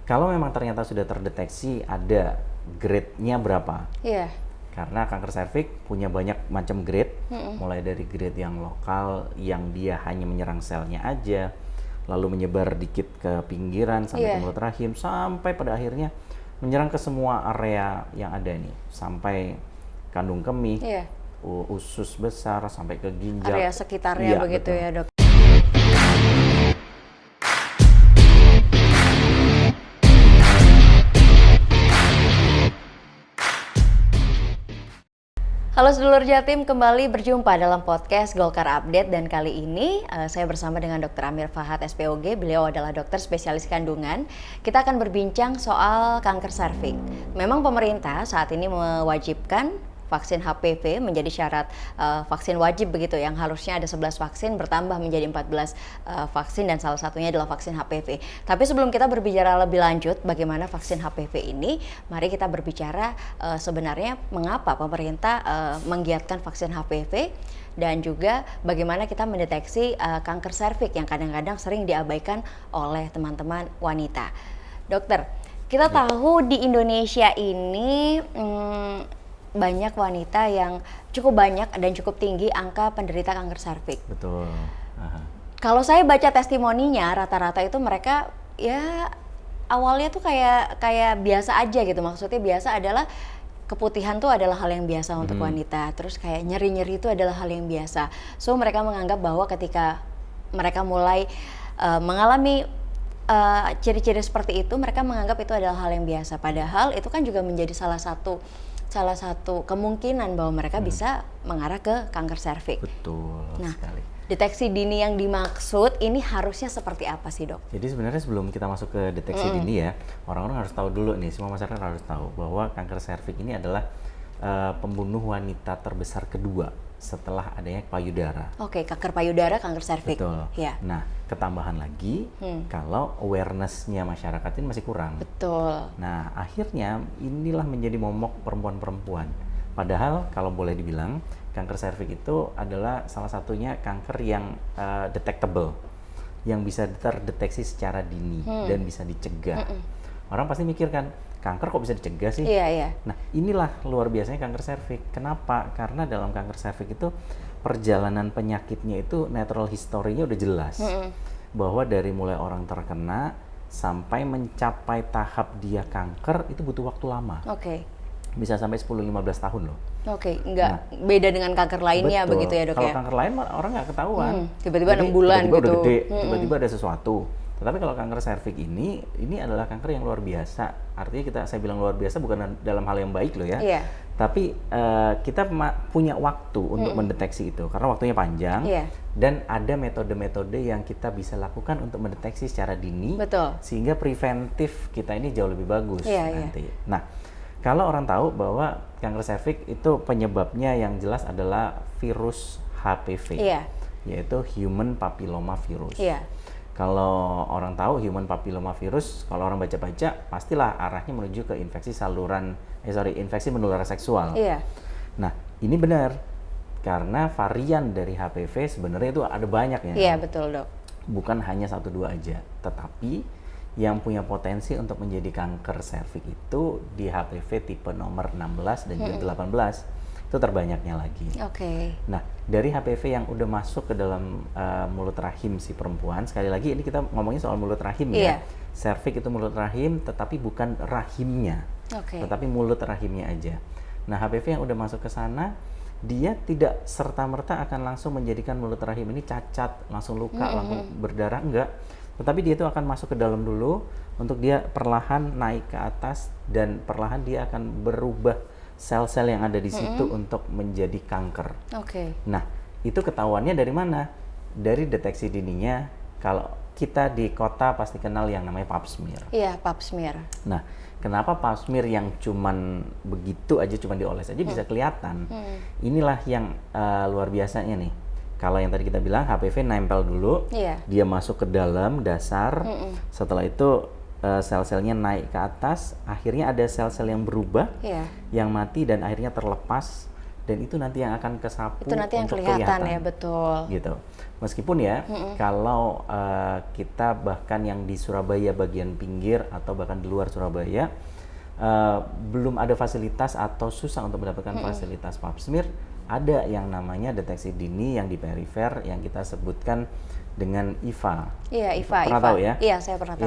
Kalau memang ternyata sudah terdeteksi, ada grade-nya berapa? Iya. Karena kanker serviks punya banyak macam grade, mulai dari grade yang lokal, yang dia hanya menyerang selnya aja, lalu menyebar dikit ke pinggiran sampai ke mulut rahim, sampai pada akhirnya menyerang ke semua area yang ada nih, sampai kandung kemih, usus besar, sampai ke ginjal. Area sekitarnya begitu betul. ya, Dok. Halo sedulur Jatim, kembali berjumpa dalam podcast Golkar Update, dan kali ini saya bersama dengan Dr. Amir Fahad SPOG. Beliau adalah dokter spesialis kandungan. Kita akan berbincang soal kanker serviks. Memang pemerintah saat ini mewajibkan vaksin HPV menjadi syarat vaksin wajib begitu, yang harusnya ada 11 vaksin bertambah menjadi 14 vaksin, dan salah satunya adalah vaksin HPV. Tapi sebelum kita berbicara lebih lanjut bagaimana vaksin HPV ini, mari kita berbicara sebenarnya mengapa pemerintah menggiatkan vaksin HPV, dan juga bagaimana kita mendeteksi kanker serviks yang kadang-kadang sering diabaikan oleh teman-teman wanita. Dokter, kita tahu di Indonesia ini banyak wanita yang cukup banyak dan cukup tinggi angka penderita kanker serviks. Betul. Kalau saya baca testimoninya, rata-rata itu mereka ya awalnya tuh kayak biasa aja gitu. Maksudnya biasa adalah keputihan tuh adalah hal yang biasa untuk wanita. Terus kayak nyeri-nyeri itu adalah hal yang biasa. So mereka menganggap bahwa ketika mereka mulai mengalami ciri-ciri seperti itu, mereka menganggap itu adalah hal yang biasa. Padahal itu kan juga menjadi salah satu kemungkinan bahwa mereka bisa mengarah ke kanker serviks. Betul sekali. Deteksi dini yang dimaksud ini harusnya seperti apa sih, Dok? Jadi sebenarnya sebelum kita masuk ke deteksi dini ya, orang-orang harus tahu dulu nih, semua masyarakat harus tahu bahwa kanker serviks ini adalah pembunuh wanita terbesar kedua setelah adanya payudara. Oke, kanker payudara, kanker serviks. Betul. Ya. Nah, ketambahan lagi kalau awareness-nya masyarakat ini masih kurang. Betul. Nah, akhirnya inilah menjadi momok perempuan-perempuan. Padahal kalau boleh dibilang, kanker serviks itu adalah salah satunya kanker yang detectable, yang bisa terdeteksi secara dini dan bisa dicegah. Orang pasti mikir kan, kanker kok bisa dicegah sih? Iya. Nah, inilah luar biasanya kanker serviks. Kenapa? Karena dalam kanker serviks itu perjalanan penyakitnya itu natural history-nya udah jelas. Bahwa dari mulai orang terkena sampai mencapai tahap dia kanker itu butuh waktu lama. Oke. Bisa sampai 10-15 tahun loh. Oke, beda dengan kanker lainnya. Betul. Begitu ya, Dok? Kalau ya? kanker lain orang nggak ketahuan. Tiba-tiba 6 bulan tiba-tiba gitu. Udah gede, tiba-tiba ada sesuatu. Tetapi kalau kanker serviks ini adalah kanker yang luar biasa. Artinya saya bilang luar biasa bukan dalam hal yang baik loh ya. Iya. Tapi kita punya waktu untuk mendeteksi itu karena waktunya panjang. Dan ada metode-metode yang kita bisa lakukan untuk mendeteksi secara dini. Betul. Sehingga preventif kita ini jauh lebih bagus nanti. Nah, kalau orang tahu bahwa kanker serviks itu penyebabnya yang jelas adalah virus HPV, yaitu Human Papilloma Virus. Kalau orang tahu Human Papilloma Virus, kalau orang baca-baca, pastilah arahnya menuju ke infeksi infeksi menular seksual. Nah, ini benar, karena varian dari HPV sebenarnya itu ada banyak ya. Iya, betul, Dok. Bukan hanya 1-2 aja, tetapi yang punya potensi untuk menjadi kanker serviks itu di HPV tipe nomor 16 dan juga 18 itu terbanyaknya lagi. Oke. Nah, dari HPV yang udah masuk ke dalam mulut rahim si perempuan, sekali lagi ini kita ngomongin soal mulut rahim ya. Serviks itu mulut rahim, tetapi bukan rahimnya, tetapi mulut rahimnya aja. Nah, HPV yang udah masuk ke sana, dia tidak serta-merta akan langsung menjadikan mulut rahim ini cacat, langsung luka, langsung berdarah, enggak. Tetapi dia itu akan masuk ke dalam dulu untuk dia perlahan naik ke atas dan perlahan dia akan berubah sel-sel yang ada di situ untuk menjadi kanker. Nah, itu ketahuannya dari mana? Dari deteksi dininya. Kalau kita di kota pasti kenal yang namanya pap smear. Iya, pap smear. Nah, kenapa pap smear yang cuman begitu aja, cuman dioles aja bisa kelihatan? Inilah yang luar biasanya nih. Kalau yang tadi kita bilang HPV nempel dulu, dia masuk ke dalam dasar, setelah itu sel-selnya naik ke atas, akhirnya ada sel-sel yang berubah, yang mati dan akhirnya terlepas dan itu nanti yang akan kesapu itu nanti yang untuk kelihatan ya, betul. Gitu. Meskipun ya kalau kita bahkan yang di Surabaya bagian pinggir atau bahkan di luar Surabaya belum ada fasilitas atau susah untuk mendapatkan fasilitas pap smear, ada yang namanya deteksi dini yang di perifer yang kita sebutkan dengan IVA. Iya, IVA. Pernah tahu ya? Iya, saya pernah tahu.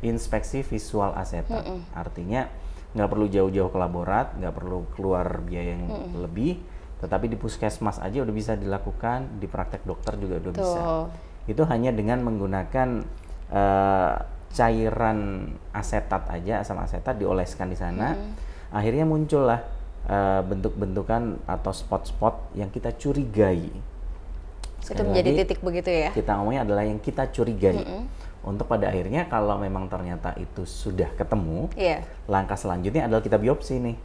Inspeksi visual asetat. Artinya nggak perlu jauh-jauh ke laborat, nggak perlu keluar biaya yang lebih, tetapi di puskesmas aja udah bisa dilakukan, di praktek dokter juga udah bisa. Itu hanya dengan menggunakan cairan asetat aja, asam asetat dioleskan di sana, akhirnya muncullah bentuk-bentukan atau spot-spot yang kita curigai. Sekali itu menjadi titik begitu ya? Kita ngomongnya adalah yang kita curigai. Untuk pada akhirnya kalau memang ternyata itu sudah ketemu, langkah selanjutnya adalah kita biopsi nih.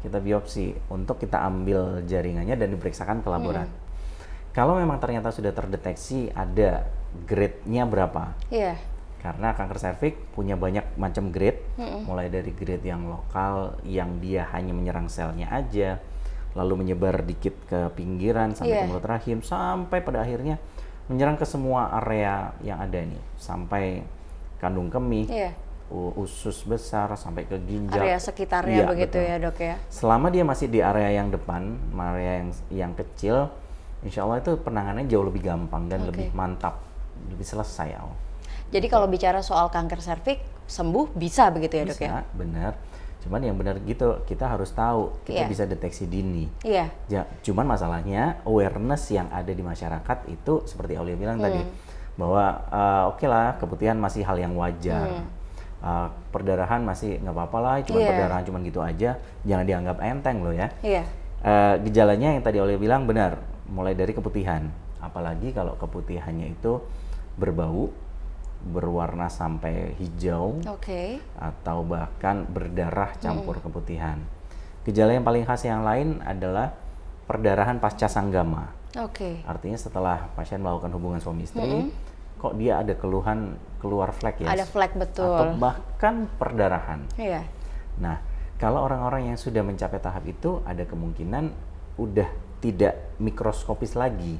Kita biopsi untuk kita ambil jaringannya dan diperiksakan ke laborat. Kalau memang ternyata sudah terdeteksi ada grade-nya berapa? Karena kanker serviks punya banyak macam grade, mulai dari grade yang lokal yang dia hanya menyerang selnya aja, lalu menyebar dikit ke pinggiran sampai ke mulut rahim, sampai pada akhirnya menyerang ke semua area yang ada nih, sampai kandung kemih, usus besar, sampai ke ginjal. Area sekitarnya begitu betul. Ya dok ya? Selama dia masih di area yang depan, area yang kecil, insya Allah itu penanganannya jauh lebih gampang dan lebih mantap, lebih selesai. Jadi kalau bicara soal kanker serviks, sembuh bisa begitu ya dok ya? Bisa, benar. Cuman yang benar gitu, kita harus tahu, kita bisa deteksi dini. Ya, cuman masalahnya awareness yang ada di masyarakat itu seperti Aulia bilang tadi, bahwa oke lah, keputihan masih hal yang wajar. Perdarahan masih nggak apa-apa lah, cuman perdarahan cuman gitu aja, jangan dianggap enteng loh ya. Gejalanya yang tadi Aulia bilang benar, mulai dari keputihan. Apalagi kalau keputihannya itu berbau, berwarna sampai hijau, atau bahkan berdarah campur keputihan. Gejala yang paling khas yang lain adalah perdarahan pasca sanggama. Artinya setelah pasien melakukan hubungan suami istri, kok dia ada keluhan keluar flek ya? Ada flek, betul. Atau bahkan perdarahan. Nah, kalau orang-orang yang sudah mencapai tahap itu, ada kemungkinan udah tidak mikroskopis lagi.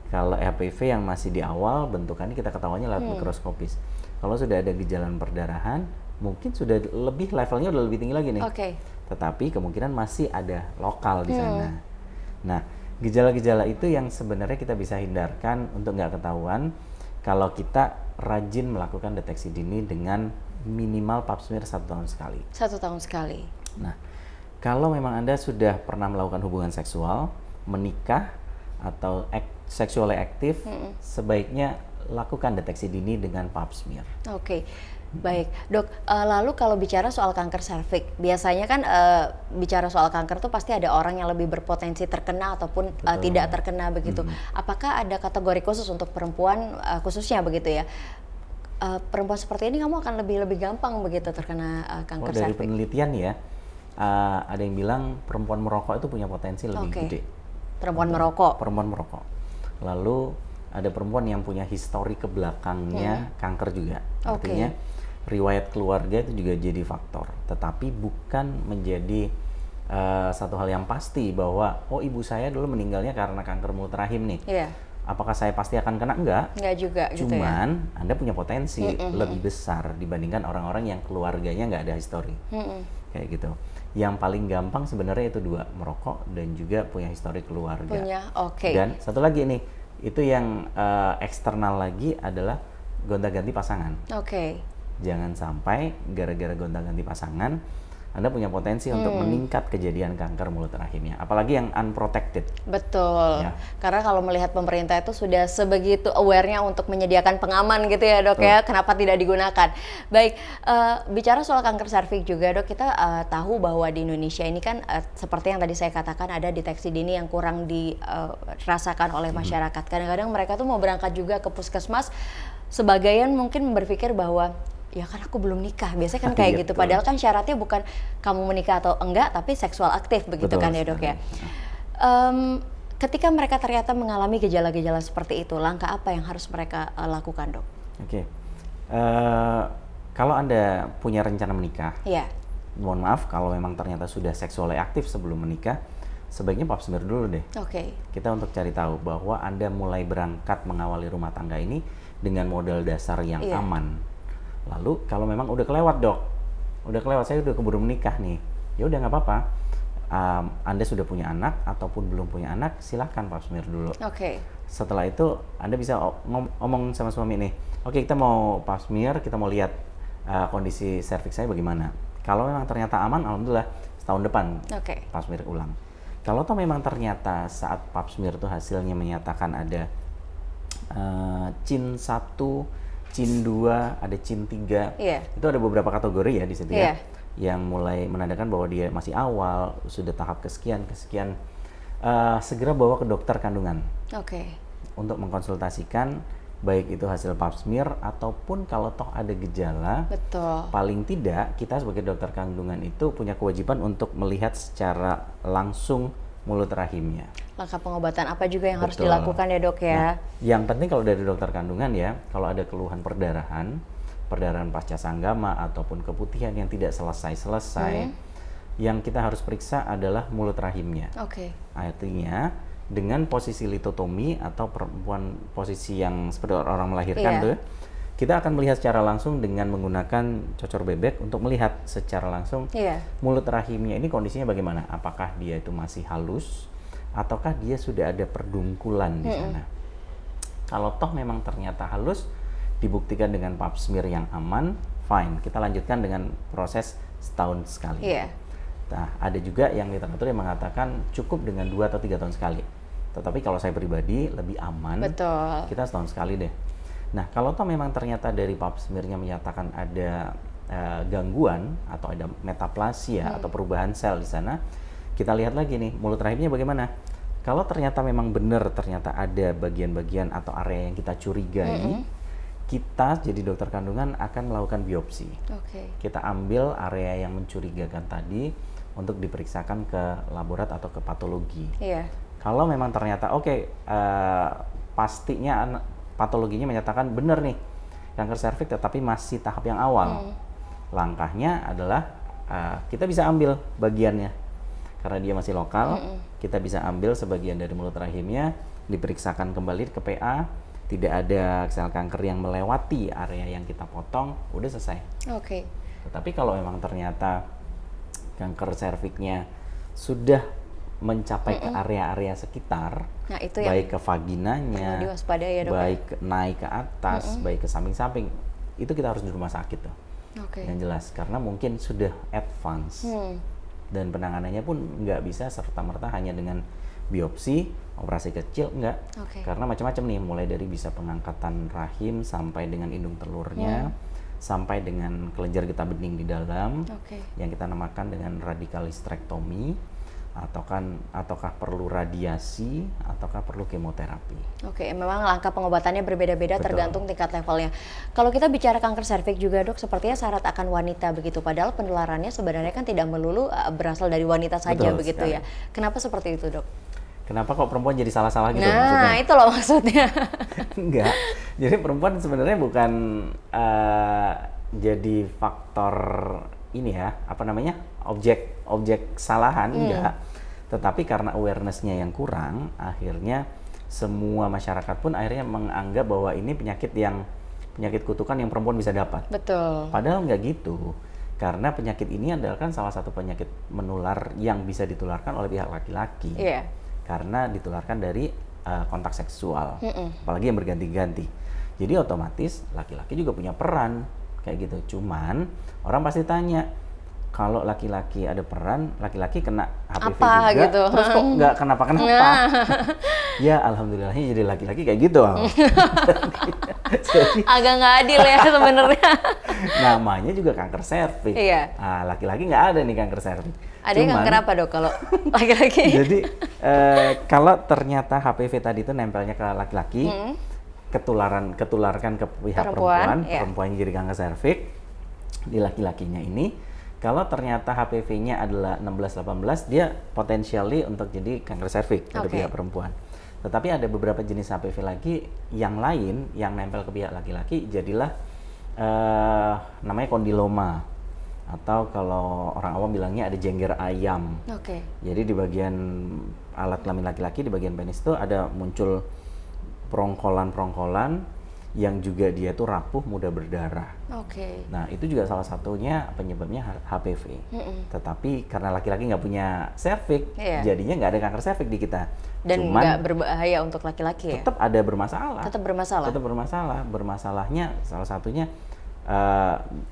Kalau HPV yang masih di awal bentukannya kita ketahuannya lewat mikroskopis. Kalau sudah ada gejala perdarahan, mungkin sudah lebih levelnya udah lebih tinggi lagi nih. Tetapi kemungkinan masih ada lokal di sana. Nah, gejala-gejala itu yang sebenarnya kita bisa hindarkan untuk nggak ketahuan kalau kita rajin melakukan deteksi dini dengan minimal pap smear 1 tahun sekali. 1 tahun sekali. Nah, kalau memang Anda sudah pernah melakukan hubungan seksual, menikah, atau seksualnya aktif, sebaiknya lakukan deteksi dini dengan pap smear. Baik dok, lalu kalau bicara soal kanker serviks, biasanya kan bicara soal kanker tuh pasti ada orang yang lebih berpotensi terkena ataupun tidak terkena begitu. Apakah ada kategori khusus untuk perempuan khususnya begitu ya? Perempuan seperti ini kamu akan lebih gampang begitu terkena kanker serviks? Dari penelitian ya, ada yang bilang perempuan merokok itu punya potensi lebih gede. Perempuan merokok? Perempuan merokok. Lalu ada perempuan yang punya histori ke belakangnya kanker juga. Artinya riwayat keluarga itu juga jadi faktor. Tetapi bukan menjadi satu hal yang pasti bahwa ibu saya dulu meninggalnya karena kanker mulut rahim nih. Apakah saya pasti akan kena? Enggak juga gitu ya. Cuman Anda punya potensi lebih besar dibandingkan orang-orang yang keluarganya nggak ada histori. Kayak gitu. Yang paling gampang sebenarnya itu 2, merokok dan juga punya histori keluarga. Dan satu lagi nih, itu yang eksternal lagi adalah gonta-ganti pasangan. Jangan sampai gara-gara gonta-ganti pasangan Anda punya potensi untuk meningkat kejadian kanker mulut rahimnya, apalagi yang unprotected. Betul, karena kalau melihat pemerintah itu sudah sebegitu aware-nya untuk menyediakan pengaman gitu ya dok ya, kenapa tidak digunakan? Baik, bicara soal kanker serviks juga dok, kita tahu bahwa di Indonesia ini kan seperti yang tadi saya katakan ada deteksi dini yang kurang dirasakan oleh masyarakat. Kadang-kadang mereka tuh mau berangkat juga ke puskesmas, sebagian mungkin berpikir bahwa ya kan aku belum nikah, biasanya kan kayak gitu. Padahal kan syaratnya bukan kamu menikah atau enggak, tapi seksual aktif begitu kan ya dok ya. Ketika mereka ternyata mengalami gejala-gejala seperti itu, langkah apa yang harus mereka lakukan dok? Kalau Anda punya rencana menikah, mohon maaf kalau memang ternyata sudah seksualnya aktif sebelum menikah, sebaiknya pap smear dulu deh. Kita untuk cari tahu bahwa Anda mulai berangkat mengawali rumah tangga ini dengan modal dasar yang aman. Lalu kalau memang udah kelewat dok, saya udah keburu menikah nih, ya udah nggak apa-apa. Anda sudah punya anak ataupun belum punya anak, silahkan pap smear dulu. Setelah itu Anda bisa ngomong sama suami nih, oke, kita mau pap smear, kita mau lihat kondisi serviks saya bagaimana. Kalau memang ternyata aman, alhamdulillah setahun depan pap smear ulang. Kalau toh memang ternyata saat pap smear itu hasilnya menyatakan ada CIN 1, CIN 2, ada CIN 3, itu ada beberapa kategori ya di situ ya, yang mulai menandakan bahwa dia masih awal, sudah tahap kesekian, segera bawa ke dokter kandungan untuk mengkonsultasikan baik itu hasil pap smear ataupun kalau toh ada gejala. Paling tidak kita sebagai dokter kandungan itu punya kewajiban untuk melihat secara langsung mulut rahimnya. Langkah pengobatan apa juga yang harus dilakukan ya dok ya? Nah, yang penting kalau dari dokter kandungan ya, kalau ada keluhan perdarahan pasca sanggama ataupun keputihan yang tidak selesai, yang kita harus periksa adalah mulut rahimnya. Artinya dengan posisi litotomi atau perempuan posisi yang seperti orang melahirkan tuh, kita akan melihat secara langsung dengan menggunakan cocor bebek untuk melihat secara langsung mulut rahimnya ini kondisinya bagaimana. Apakah dia itu masih halus ataukah dia sudah ada perdungkulan di sana. Kalau toh memang ternyata halus, dibuktikan dengan pap smear yang aman, fine. Kita lanjutkan dengan proses setahun sekali. Nah, ada juga yang literatur yang mengatakan cukup dengan 2 atau 3 tahun sekali. Tetapi kalau saya pribadi lebih aman, kita setahun sekali deh. Nah, kalau toh memang ternyata dari pap smear-nya menyatakan ada gangguan atau ada metaplasia atau perubahan sel di sana, kita lihat lagi nih mulut rahimnya bagaimana. Kalau ternyata memang benar ternyata ada bagian-bagian atau area yang kita curigai, kita jadi dokter kandungan akan melakukan biopsi. Kita ambil area yang mencurigakan tadi untuk diperiksakan ke laborat atau ke patologi. Kalau memang ternyata pastinya patologinya menyatakan benar nih kanker serviks tetapi masih tahap yang awal, langkahnya adalah kita bisa ambil bagiannya karena dia masih lokal, kita bisa ambil sebagian dari mulut rahimnya, diperiksakan kembali ke PA, tidak ada sel kanker yang melewati area yang kita potong, udah selesai. Tetapi kalau memang ternyata kanker serviksnya sudah mencapai ke area-area sekitar, baik ke vaginanya, baik naik ke atas, baik ke samping-samping, itu kita harus di rumah sakit tuh. Yang jelas, karena mungkin sudah advance dan penanganannya pun nggak bisa serta-merta hanya dengan biopsi, operasi kecil, enggak. Karena macam-macam nih, mulai dari bisa pengangkatan rahim sampai dengan indung telurnya, sampai dengan kelenjar getah bening di dalam, yang kita namakan dengan radikalistektomi, ataukah perlu radiasi, ataukah perlu kemoterapi. Memang langkah pengobatannya berbeda-beda tergantung tingkat levelnya. Kalau kita bicara kanker serviks juga dok, sepertinya syarat akan wanita begitu, padahal penularannya sebenarnya kan tidak melulu berasal dari wanita saja begitu ya. Kenapa seperti itu dok? Kenapa kok perempuan jadi salah-salah gitu maksudnya? Nah, itu loh maksudnya. Enggak, jadi perempuan sebenarnya bukan jadi faktor ini ya, objek kesalahan, enggak. Tetapi karena awareness-nya yang kurang, akhirnya semua masyarakat pun akhirnya menganggap bahwa ini penyakit kutukan yang perempuan bisa dapat. Padahal nggak gitu. Karena penyakit ini adalah kan salah satu penyakit menular yang bisa ditularkan oleh pihak laki-laki. Karena ditularkan dari kontak seksual, apalagi yang berganti-ganti. Jadi otomatis laki-laki juga punya peran kayak gitu. Cuman orang pasti tanya, kalau laki-laki ada peran, laki-laki kena HPV juga, gitu. Terus kok nggak kenapa-kenapa? Ya alhamdulillahnya jadi laki-laki kayak gitu. Jadi, agak nggak adil ya sebenarnya. Namanya juga kanker serviks. Laki-laki nggak ada nih kanker serviks. Ada yang kanker apa dok kalau laki-laki? Jadi kalau ternyata HPV tadi itu nempelnya ke laki-laki, ketularkan ke pihak perempuannya jadi kanker serviks di laki-lakinya ini. Kalau ternyata HPV-nya adalah 16-18, dia potensially untuk jadi kanker serviks pada pihak perempuan. Tetapi ada beberapa jenis HPV lagi yang lain yang nempel ke pihak laki-laki, jadilah namanya kondiloma. atau kalau orang awam bilangnya ada jengger ayam. Jadi di bagian alat kelamin laki-laki, di bagian penis itu ada muncul perongkolan-perongkolan yang juga dia tuh rapuh, mudah berdarah. Nah itu juga salah satunya penyebabnya HPV. Tetapi karena laki-laki nggak punya serviks, jadinya nggak ada kanker serviks di kita. Dan nggak berbahaya untuk laki-laki ya? Tetap ada bermasalah. Tetap bermasalah? Tetap bermasalah. Bermasalahnya salah satunya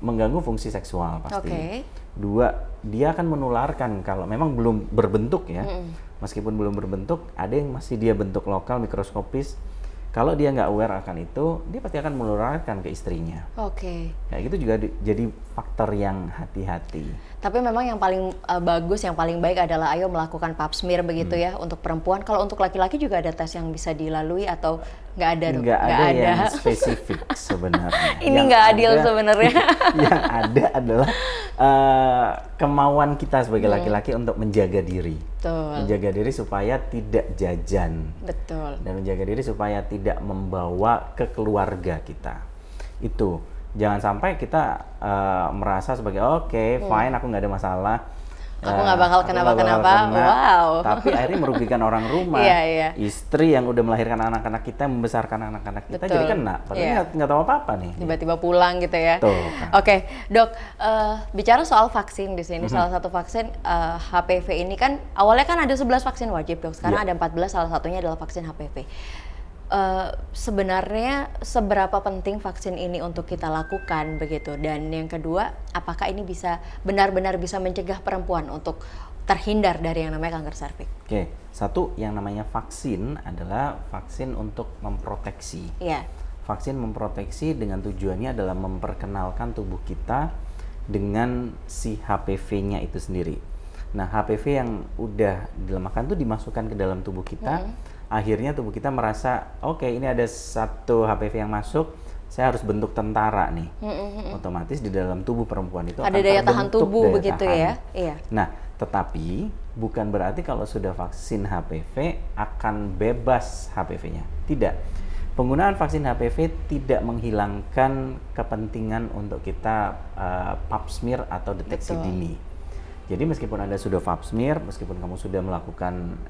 mengganggu fungsi seksual pasti. Dua, dia akan menularkan kalau memang belum berbentuk ya. Meskipun belum berbentuk, ada yang masih dia bentuk lokal, mikroskopis. Kalau dia nggak aware akan itu, dia pasti akan menularkan ke istrinya. Kayak gitu juga jadi faktor yang hati-hati. Tapi memang yang paling bagus, yang paling baik adalah ayo melakukan pap smear begitu ya untuk perempuan. Kalau untuk laki-laki juga ada tes yang bisa dilalui atau nggak ada? Nggak ada yang spesifik sebenarnya. Ini nggak adil sebenarnya. Yang ada adalah kemauan kita sebagai laki-laki untuk menjaga diri. Menjaga diri supaya tidak jajan. Dan menjaga diri supaya tidak membawa ke keluarga kita. Itu. Jangan sampai kita merasa sebagai fine, aku nggak ada masalah. Aku nggak bakal kenapa-kenapa. Wow. Tapi akhirnya merugikan orang rumah. Istri yang udah melahirkan anak-anak kita, membesarkan anak-anak kita, jadi kena. Padahal nggak tahu apa-apa nih. Tiba-tiba pulang gitu ya. Dok, bicara soal vaksin di sini, salah satu vaksin HPV ini kan awalnya kan ada 11 vaksin wajib dok. Sekarang ada 14, salah satunya adalah vaksin HPV. Sebenarnya seberapa penting vaksin ini untuk kita lakukan begitu, dan yang kedua, apakah ini bisa benar-benar bisa mencegah perempuan untuk terhindar dari yang namanya kanker serviks? Satu, yang namanya vaksin adalah vaksin untuk memproteksi. Vaksin memproteksi dengan tujuannya adalah memperkenalkan tubuh kita dengan si HPV-nya itu sendiri. Nah, HPV yang udah dilemahkan itu dimasukkan ke dalam tubuh kita. Akhirnya tubuh kita merasa, ini ada satu HPV yang masuk, saya harus bentuk tentara nih. Otomatis di dalam tubuh perempuan itu ada daya tahan tubuh begitu ya. Nah, tetapi bukan berarti kalau sudah vaksin HPV akan bebas HPV-nya. Tidak. Penggunaan vaksin HPV tidak menghilangkan kepentingan untuk kita pap smear atau deteksi dini. Jadi meskipun Anda sudah pap smear, meskipun kamu sudah melakukan,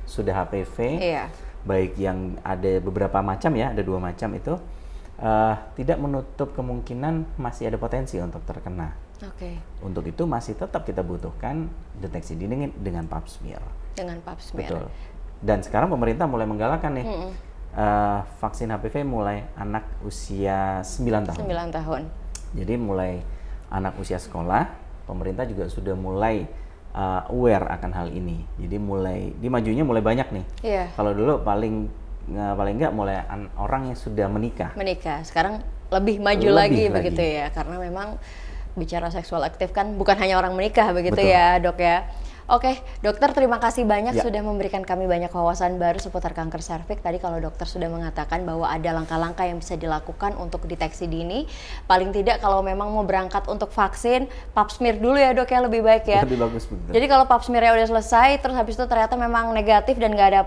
sudah HPV, baik yang ada beberapa macam ya, ada 2 macam itu, tidak menutup kemungkinan masih ada potensi untuk terkena. Untuk itu masih tetap kita butuhkan deteksi dini dengan pap smear. Betul. Dan sekarang pemerintah mulai menggalakkan nih, vaksin HPV mulai anak usia 9 tahun. 9 tahun. Jadi mulai anak usia sekolah, pemerintah juga sudah mulai aware akan hal ini. Jadi majunya mulai banyak nih. Kalau dulu paling nggak mulai orang yang sudah menikah. Sekarang lebih maju lagi begitu ya, karena memang bicara seksual aktif kan bukan hanya orang menikah begitu. Ya dok ya. Dokter, terima kasih banyak sudah memberikan kami banyak wawasan baru seputar kanker serviks. Tadi kalau dokter sudah mengatakan bahwa ada langkah-langkah yang bisa dilakukan untuk deteksi dini. Paling tidak kalau memang mau berangkat untuk vaksin, pap smear dulu ya dok ya, lebih baik ya. Lebih bagus begitu. Jadi kalau pap smear-nya udah selesai, terus habis itu ternyata memang negatif dan nggak ada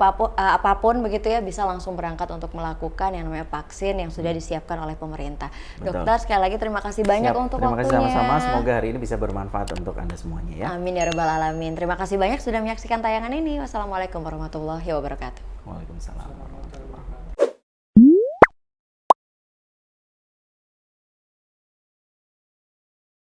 apapun begitu ya, bisa langsung berangkat untuk melakukan yang namanya vaksin yang sudah disiapkan oleh pemerintah. Dokter, sekali lagi terima kasih banyak untuk waktunya. Terima kasih sama-sama, semoga hari ini bisa bermanfaat untuk Anda semuanya ya. Amin ya rabbal alamin. Terima kasih banyak sudah menyaksikan tayangan ini. Wassalamualaikum warahmatullahi wabarakatuh. Waalaikumsalam.